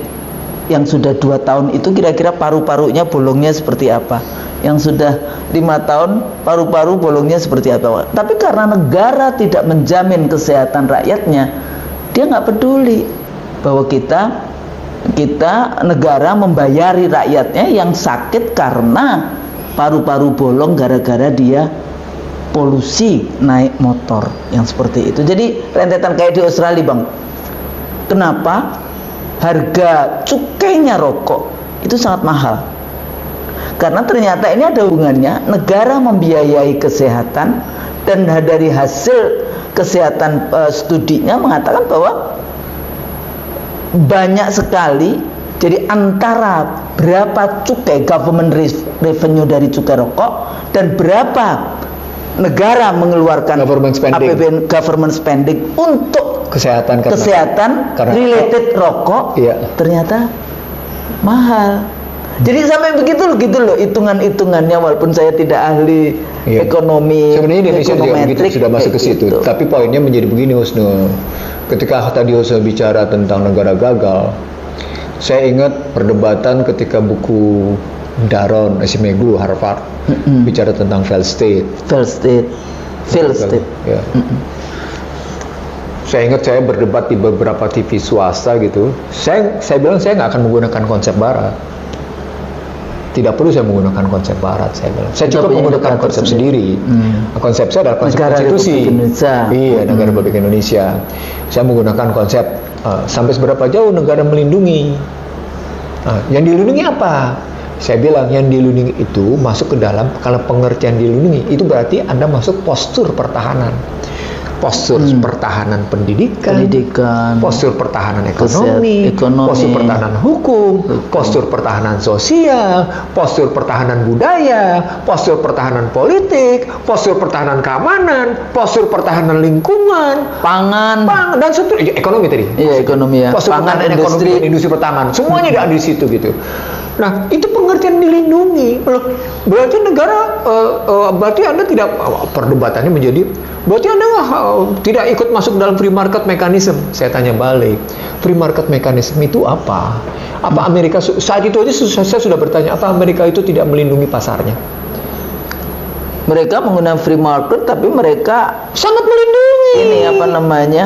yang sudah 2 tahun itu kira-kira paru-parunya bolongnya seperti apa, yang sudah 5 tahun paru-paru bolongnya seperti apa. Tapi karena negara tidak menjamin kesehatan rakyatnya, dia nggak peduli bahwa kita negara membayari rakyatnya yang sakit karena paru-paru bolong gara-gara dia polusi naik motor yang seperti itu. Jadi rentetan kayak di Australia, Bang. Kenapa harga cukainya rokok itu sangat mahal. Karena ternyata ini ada hubungannya, negara membiayai kesehatan, dan dari hasil kesehatan studinya mengatakan bahwa banyak sekali, jadi antara berapa cukai government revenue dari cukai rokok dan berapa negara mengeluarkan APBN government spending untuk kesehatan related rokok, ternyata mahal. Jadi sampai begitu loh hitungan-hitungannya, walaupun saya tidak ahli ekonomi. Sebenarnya Indonesia juga begitu, sudah masuk ke situ. Gitu. Tapi poinnya menjadi begini, Husnul. Ketika tadi Husnul bicara tentang negara gagal, saya ingat perdebatan ketika buku Daron Acemoglu Harvard bicara tentang failed state. Ya. Saya ingat saya berdebat di beberapa TV swasta gitu. Saya bilang saya nggak akan menggunakan konsep Barat. Tidak perlu saya menggunakan konsep Barat, saya bilang. Saya cukup menggunakan konsep sendiri. Konsep saya adalah konsep negara konstitusi. Iya, negara Republik Indonesia. Saya menggunakan konsep sampai seberapa jauh negara melindungi. Yang dilindungi apa? Saya bilang yang dilindungi itu masuk ke dalam, kalau pengertian dilindungi itu berarti Anda masuk postur pertahanan. Postur pertahanan pendidikan, postur pertahanan ekonomi, postur pertahanan hukum, postur pertahanan sosial, postur pertahanan budaya, postur pertahanan politik, postur pertahanan keamanan, postur pertahanan lingkungan, pangan dan seterusnya. Ekonomi tadi. Iya, ekonomi ya. Postur pangan, pertahanan ekonomi dan industri pertahanan. Semuanya ada di situ gitu. Nah, itu pengertian dilindungi. Berarti negara, berarti Anda tidak, perdebatannya menjadi, berarti Anda tidak ikut masuk dalam free market mechanism. Saya tanya balik, free market mechanism itu apa? Apa Amerika, saat itu aja saya sudah bertanya, apa Amerika itu tidak melindungi pasarnya? Mereka menggunakan free market, tapi mereka sangat melindungi. Ini apa namanya?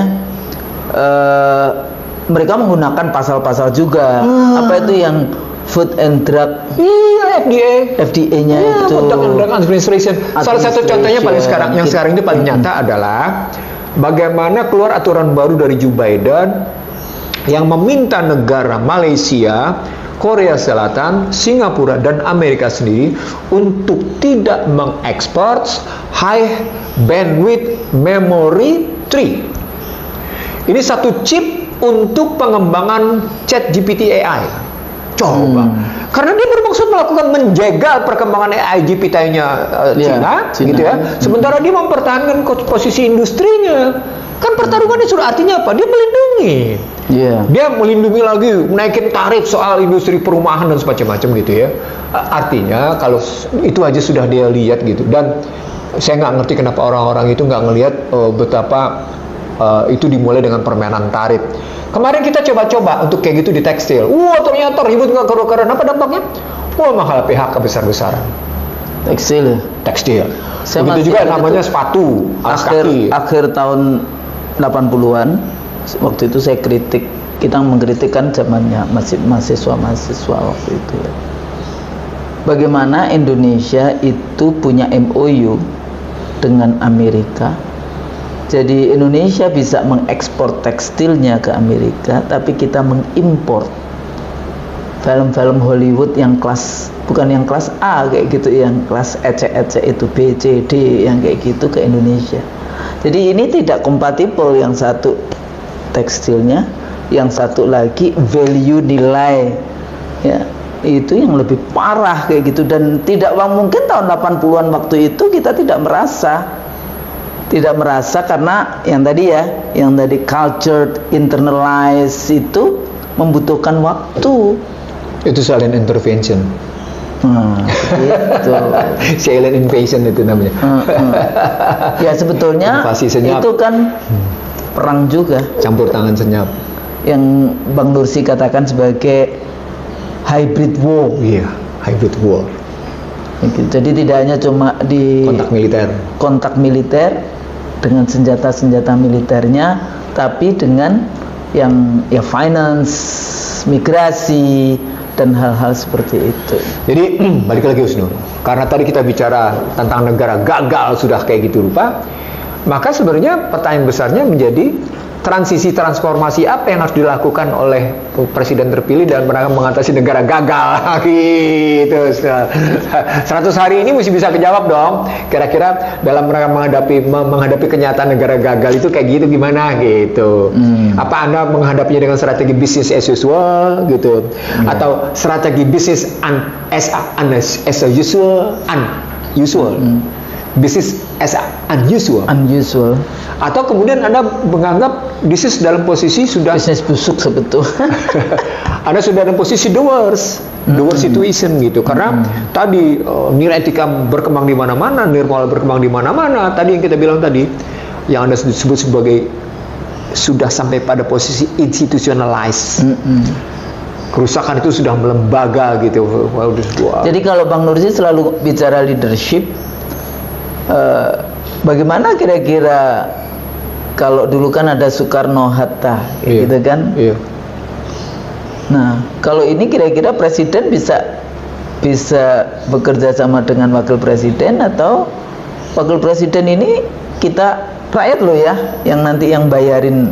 Mereka menggunakan pasal-pasal juga. Apa itu yang Food and Drug, FDA-nya itu. Food and Drug Administration. Salah satu contohnya paling sekarang, yang sekarang ini paling nyata adalah bagaimana keluar aturan baru dari Joe Biden yang meminta negara Malaysia, Korea Selatan, Singapura, dan Amerika sendiri untuk tidak mengekspor high bandwidth memory tree. Ini satu chip untuk pengembangan ChatGPT AI. Coba, karena dia bermaksud melakukan menjegal perkembangan AI GPT-nya Cina, gitu ya. Sementara dia mempertahankan posisi industrinya. Kan pertarungannya sudah, artinya apa? Dia melindungi. Dia melindungi lagi, naikin tarif soal industri perumahan dan semacam-macam gitu ya. Artinya kalau itu aja sudah dia lihat gitu. Dan saya nggak ngerti kenapa orang-orang itu nggak ngelihat betapa itu dimulai dengan permainan tarif. Kemarin kita coba-coba untuk kayak gitu di tekstil. Wah, ternyata ribut nggak kerukaran. Apa dampaknya? Wah, mahal PHK besar-besaran. Tekstil. Begitu juga namanya sepatu, alas kaki. Akhir tahun 80-an, waktu itu saya kritik, kita mengkritikkan zamannya mahasiswa waktu itu ya. Bagaimana Indonesia itu punya MOU dengan Amerika. Jadi Indonesia bisa mengekspor tekstilnya ke Amerika, tapi kita mengimpor film-film Hollywood yang kelas, bukan yang kelas A kayak gitu, yang kelas ecek-ecek itu B, C, D, yang kayak gitu ke Indonesia. Jadi ini tidak kompatibel, yang satu tekstilnya, yang satu lagi value nilai, ya itu yang lebih parah kayak gitu. Dan tidak mungkin tahun 80-an waktu itu kita tidak merasa karena yang tadi cultured, internalized itu membutuhkan waktu. Itu silent intervention. Gitu. Silent invasion itu namanya. Ya sebetulnya itu kan perang juga. Campur tangan senyap. Yang Bang Nursi katakan sebagai hybrid war. Iya, hybrid war. Jadi tidak hanya cuma di kontak militer dengan senjata-senjata militernya, tapi dengan yang finance, migrasi, dan hal-hal seperti itu. Jadi balik lagi Husnul, karena tadi kita bicara tentang negara gagal sudah kayak gitu rupa, maka sebenarnya pertanyaan besarnya menjadi transformasi apa yang harus dilakukan oleh presiden terpilih dan mengatasi negara gagal gitu. 100 hari ini mesti bisa kejawab dong. Kira-kira dalam menghadapi kenyataan negara gagal itu kayak gitu gimana gitu. Apa Anda menghadapinya dengan strategi bisnis as usual gitu, atau strategi bisnis as usual, bisnis as unusual, atau kemudian Anda menganggap bisnis dalam posisi sudah bisnis busuk sebetulnya. Anda sudah dalam posisi the worst situation gitu, karena tadi nilai etika berkembang di mana-mana, nilai moral berkembang di mana-mana. Tadi yang kita bilang tadi, yang Anda sebut sebagai sudah sampai pada posisi institutionalized. Kerusakan itu sudah melembaga gitu. Jadi kalau Bang Nursi selalu bicara leadership, bagaimana kira-kira kalau dulu kan ada Soekarno-Hatta, gitu kan? Iya. Nah, kalau ini kira-kira presiden bisa bekerja sama dengan wakil presiden, atau wakil presiden ini kita rakyat loh ya, yang nanti yang bayarin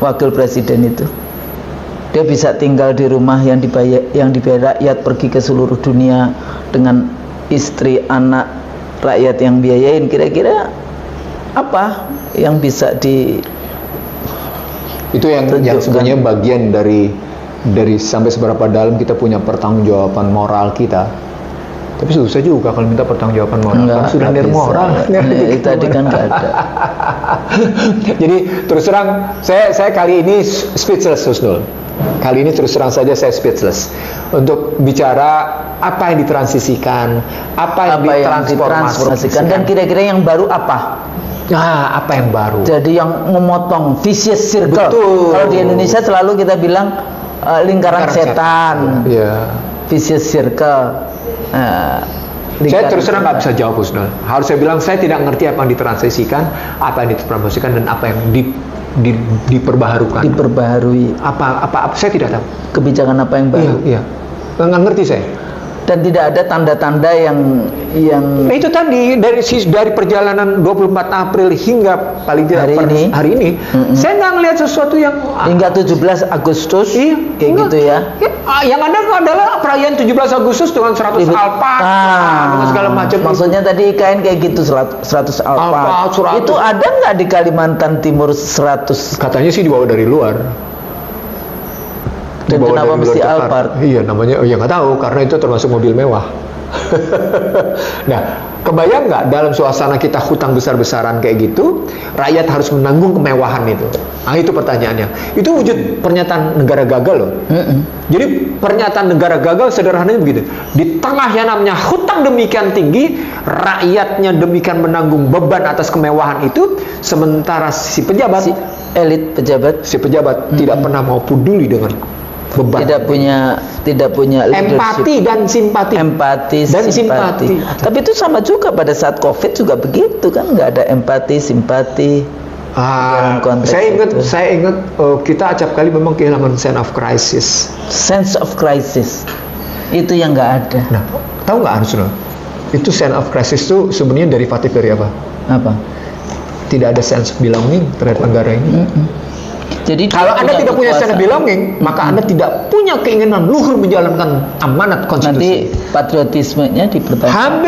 wakil presiden itu. Dia bisa tinggal di rumah yang dibayar rakyat, pergi ke seluruh dunia dengan istri, anak, rakyat yang biayain. Kira-kira apa yang bisa di itu yang sebenarnya bagian dari sampai seberapa dalam kita punya pertanggungjawaban moral kita. Tapi susah juga kalau minta pertanggungjawaban moral. Kan sudah nir moral. Tadi kan nggak ada. Jadi terus terang saya kali ini speechless, Husnul. Kali ini terus terang saja saya speechless untuk bicara apa yang ditransisikan, apa yang ditransformasikan, dan kira-kira yang baru apa? Nah, apa yang baru? Jadi yang memotong vicious circle. Betul. Kalau di Indonesia selalu kita bilang lingkaran setan. Yeah. Vicious circle. Saya terus terang nggak bisa jawab, Husnul. Harus saya bilang saya tidak ngerti apa yang ditransisikan, apa yang dipromosikan, dan apa yang diperbaharukan. Diperbaharui. Apa saya tidak tahu. Kebijakan apa yang baru? Iya. Nggak ngerti saya. Dan tidak ada tanda-tanda yang nah, itu tadi dari perjalanan 24 April hingga paling tidak hari ini saya nggak melihat sesuatu yang hingga 17 Agustus kayak gitu ya. Yang ada adalah perayaan 17 Agustus dengan 100 alpat dengan segala macam. Maksudnya tadi IKN kayak gitu 100 alpat. Itu ada nggak di Kalimantan Timur 100? Katanya sih dibawa dari luar. Dan kenapa mesti Alphard? Iya, namanya nggak tahu, karena itu termasuk mobil mewah. Nah, kebayang nggak dalam suasana kita hutang besar-besaran kayak gitu, rakyat harus menanggung kemewahan itu? Nah, itu pertanyaannya. Itu wujud pernyataan negara gagal loh. Jadi pernyataan negara gagal sederhananya begitu. Di tengah yang namanya hutang demikian tinggi, rakyatnya demikian menanggung beban atas kemewahan itu, sementara si pejabat, elit pejabat, tidak pernah mau peduli dengan beban. Tidak punya empati dan simpati. Simpati. Tapi itu sama juga pada saat COVID juga begitu kan, nggak ada empati, simpati. Saya ingat kita acap kali memang kehilangan sense of crisis. Itu yang nggak ada. Nah, tahu nggak Ansel? Itu sense of crisis itu sebenarnya derivatif dari apa? Apa? Tidak ada sense of belonging terhadap negara ini. Jadi kalau Anda tidak punya sense of belonging, maka Anda tidak punya keinginan luhur menjalankan amanat konstitusi. Nanti patriotismenya dipertanyakan.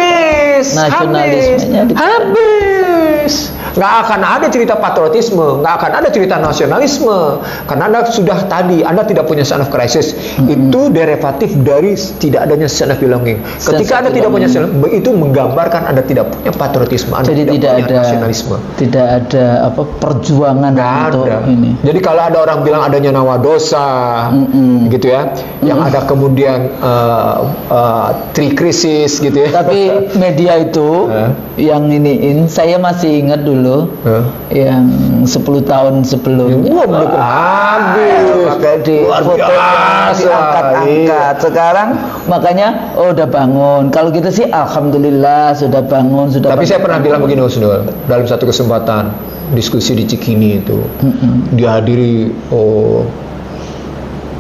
Nasionalismenya habis. Nggak akan ada cerita patriotisme, nggak akan ada cerita nasionalisme, karena Anda sudah tadi, Anda tidak punya sense of crisis. Itu derivatif dari tidak adanya sense of belonging. Ketika Anda tidak punya sense of belonging, itu menggambarkan Anda tidak punya patriotisme, Anda jadi tidak punya ada nasionalisme. Tidak ada perjuangan untuk ini. Jadi kalau ada orang bilang adanya nawadosa, gitu ya, yang ada kemudian trikrisis, gitu ya. Tapi media itu yang iniin, saya masih ingat dulu yang 10 tahun sebelumnya. Pakai di foto diangkat-angkat. Sekarang makanya udah bangun. Kalau kita sih alhamdulillah sudah bangun, sudah. Tapi saya pernah bilang begini, Husnul, dalam satu kesempatan diskusi di Cikini itu dihadiri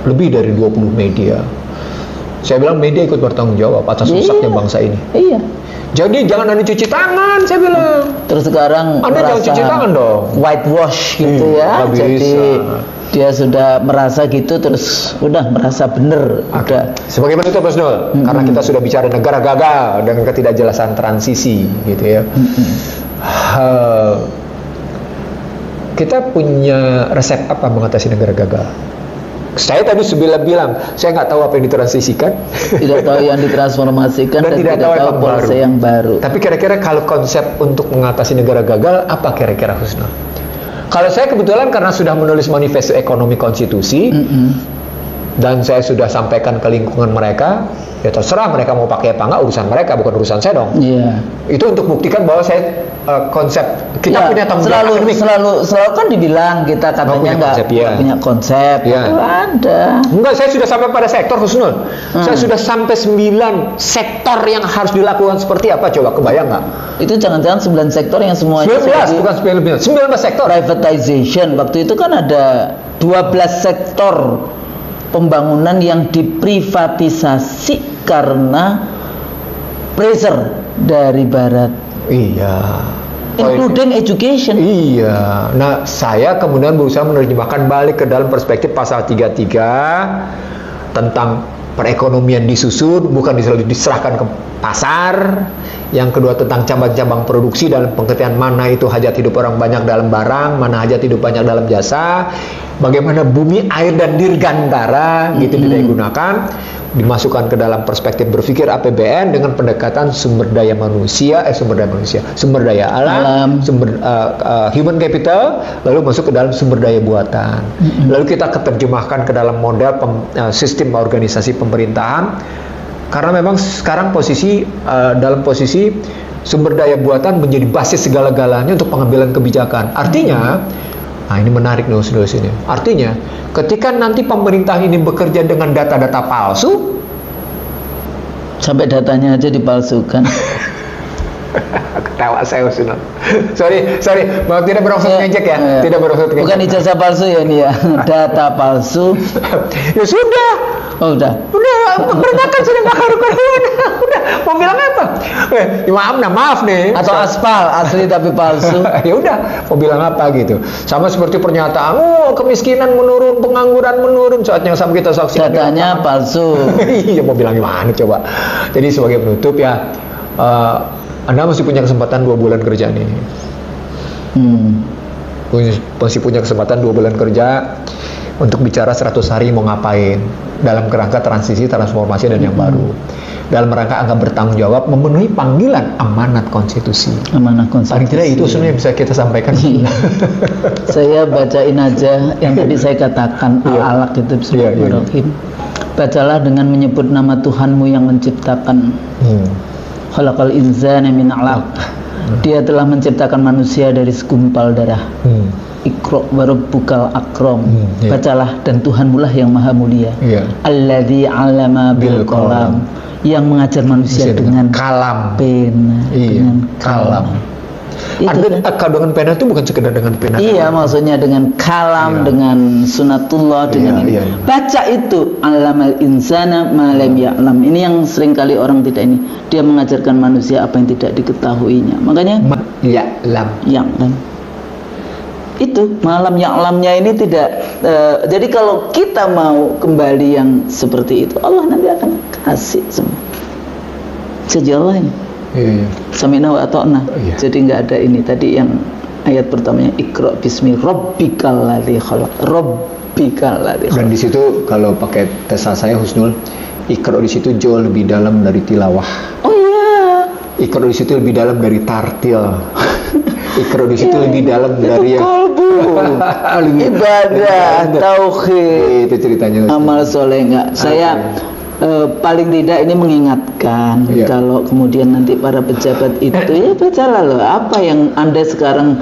lebih dari 20 media. Saya bilang media ikut bertanggung jawab atas rusaknya bangsa ini. Iya. Jadi jangan Anda cuci tangan, saya bilang. Terus sekarang Anda jangan cuci tangan dong. Whitewash gitu ya. Nggak Jadi bisa. dia sudah merasa gitu, terus udah merasa bener. Udah. Sebagai penutup Mas Nul, karena kita sudah bicara negara gagal dan ketidakjelasan transisi gitu ya. Kita punya resep apa mengatasi negara gagal? Saya tadi sudah bilang, saya nggak tahu apa yang ditransisikan, Tidak tahu yang ditransformasikan dan tidak tahu polisi yang baru. Tapi kira-kira kalau konsep untuk mengatasi negara gagal, apa kira-kira Husnul? Kalau saya kebetulan karena sudah menulis manifesto ekonomi konstitusi, dan saya sudah sampaikan ke lingkungan mereka, ya terserah mereka mau pakai apa nggak, urusan mereka, bukan urusan saya dong. Iya. Itu untuk buktikan bahwa saya konsep kita punya tanggung jawab akademik. Selalu kan dibilang kita katanya nggak punya konsep. Ya. Ada. Enggak, saya sudah sampai pada sektor Husnul. Saya sudah sampai 9 sektor yang harus dilakukan seperti apa, coba kebayang nggak? Itu jangan-jangan 9 sektor yang semuanya 19, bukan 19 sektor. Privatization. Waktu itu kan ada 12 sektor pembangunan yang diprivatisasi karena pressure dari barat. Iya. Including education. Iya. Nah, saya kemudian berusaha menerjemahkan balik ke dalam perspektif pasal 33 tentang perekonomian disusun, bukan diserahkan ke pasar. Yang kedua tentang cabang-cabang produksi dalam pengertian mana itu hajat hidup orang banyak dalam barang, mana hajat hidup banyak dalam jasa. Bagaimana bumi, air, dan dirgantara gitu tidak digunakan, dimasukkan ke dalam perspektif berpikir APBN dengan pendekatan sumber daya manusia, sumber daya alam, sumber human capital, lalu masuk ke dalam sumber daya buatan. Lalu kita keterjemahkan ke dalam model sistem organisasi pemerintahan, karena memang sekarang dalam posisi sumber daya buatan menjadi basis segala-galanya untuk pengambilan kebijakan. Artinya, nah ini menarik nih sini. Artinya, ketika nanti pemerintah ini bekerja dengan data-data palsu, sampai datanya aja dipalsukan. Ketawa saya Husnul. sorry, tidak bermaksud ngejek ya, tidak bermaksud ngejek. Bukan ijazah palsu ya ini ya, data palsu. Ya sudah. Oh udah. Berdakan sudah mengharukan. Udah. Mau bilang apa? Maaf nih. Atau aspal asli tapi palsu. Ya udah, mau bilang apa gitu. Sama seperti pernyataan, kemiskinan menurun, pengangguran menurun, saatnya sama kita saksikan. Datanya palsu. Iya, mau bilang gimana coba. Jadi sebagai penutup ya, Anda masih punya kesempatan 2 bulan kerja nih. Masih punya kesempatan 2 bulan kerja untuk bicara 100 hari mau ngapain dalam kerangka transisi, transformasi, dan yang baru. Dalam rangka anggap bertanggung jawab memenuhi panggilan amanat konstitusi. Amanat konstitusi. Paling tidak itu sebenarnya bisa kita sampaikan. Saya bacain aja yang tadi saya katakan al-alaq itu bismillahirrahmanirrahim. Bacalah dengan menyebut nama Tuhanmu yang menciptakan. Khalaqal insana min 'alaq. Dia telah menciptakan manusia dari segumpal darah. Iqra wa rabbukal akram. Bacalah dan Tuhanmu lah yang maha mulia. Alladzi 'allama bil qalam, yang mengajar manusia dengan kalam, pena, dengan kalam. Dengan pena itu bukan sekedar dengan pena. Iya, maksudnya dengan kalam, dengan sunatullah, dengan ini. Baca itu, 'allamal insana ma lam ya'lam. Ini yang sering kali orang tidak ini. Dia mengajarkan manusia apa yang tidak diketahuinya. Makanya ya'lam. Itu malam ya'lamnya ini tidak jadi kalau kita mau kembali yang seperti itu, Allah nanti akan kasih semua. Janji Allah ini. Samina wa ata'na. Jadi nggak ada ini tadi yang ayat pertamanya Iqra bismi rabbikal ladzi khalaq. Dan di situ kalau pakai tesa saya Husnul, Iqra di situ jauh lebih dalam dari tilawah. Oh iya. Iqra di situ lebih dalam dari tartil. Iqra di situ lebih dalam dari kolbu. Ibadah, tauhid. Itu ceritanya. Amal soleh enggak. Saya paling tidak ini mengingatkan kalau kemudian nanti para pejabat itu ya bacalah loh apa yang Anda sekarang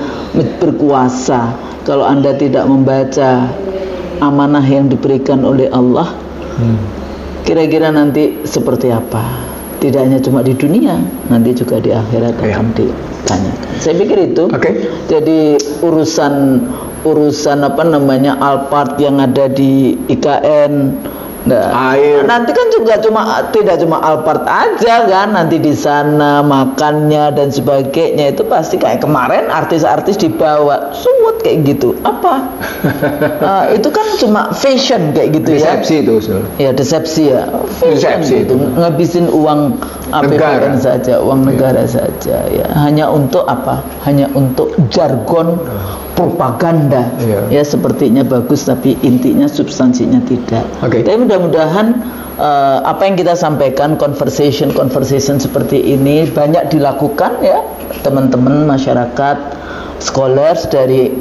berkuasa. Kalau Anda tidak membaca amanah yang diberikan oleh Allah, kira-kira nanti seperti apa? Tidak hanya cuma di dunia, nanti juga di akhirat akan ditanyakan. Saya pikir itu. Jadi urusan apa namanya Alphard yang ada di IKN Nah, Air. nanti kan juga tidak cuma Alphard aja kan, nanti di sana makannya dan sebagainya itu pasti kayak kemarin artis-artis dibawa suwut kayak gitu. Apa? Itu kan cuma fashion kayak gitu Resepsi ya. itu, Sul. Ya desepsi ya. Resepsi Fashion gitu. Ngabisin uang Negara. APBN saja, uang negara saja ya. Hanya untuk apa? Hanya untuk jargon propaganda. Iya. Ya sepertinya bagus tapi intinya substansinya tidak. Oke. Tapi mudah-mudahan apa yang kita sampaikan conversation seperti ini banyak dilakukan ya teman-teman masyarakat scholars dari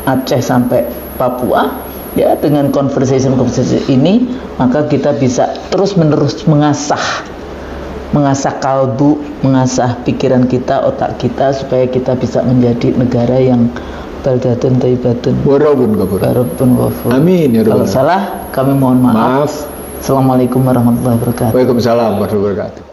Aceh sampai Papua ya, dengan conversation ini maka kita bisa terus-menerus mengasah kalbu, mengasah pikiran kita, otak kita supaya kita bisa menjadi negara yang baldatun thayyibatun Warabun ghafur. warabun ghafur. Amin ya Kalau rabbal alamin. salah kami mohon maaf. Maaf. Assalamualaikum warahmatullahi wabarakatuh. Waalaikumsalam warahmatullahi wabarakatuh.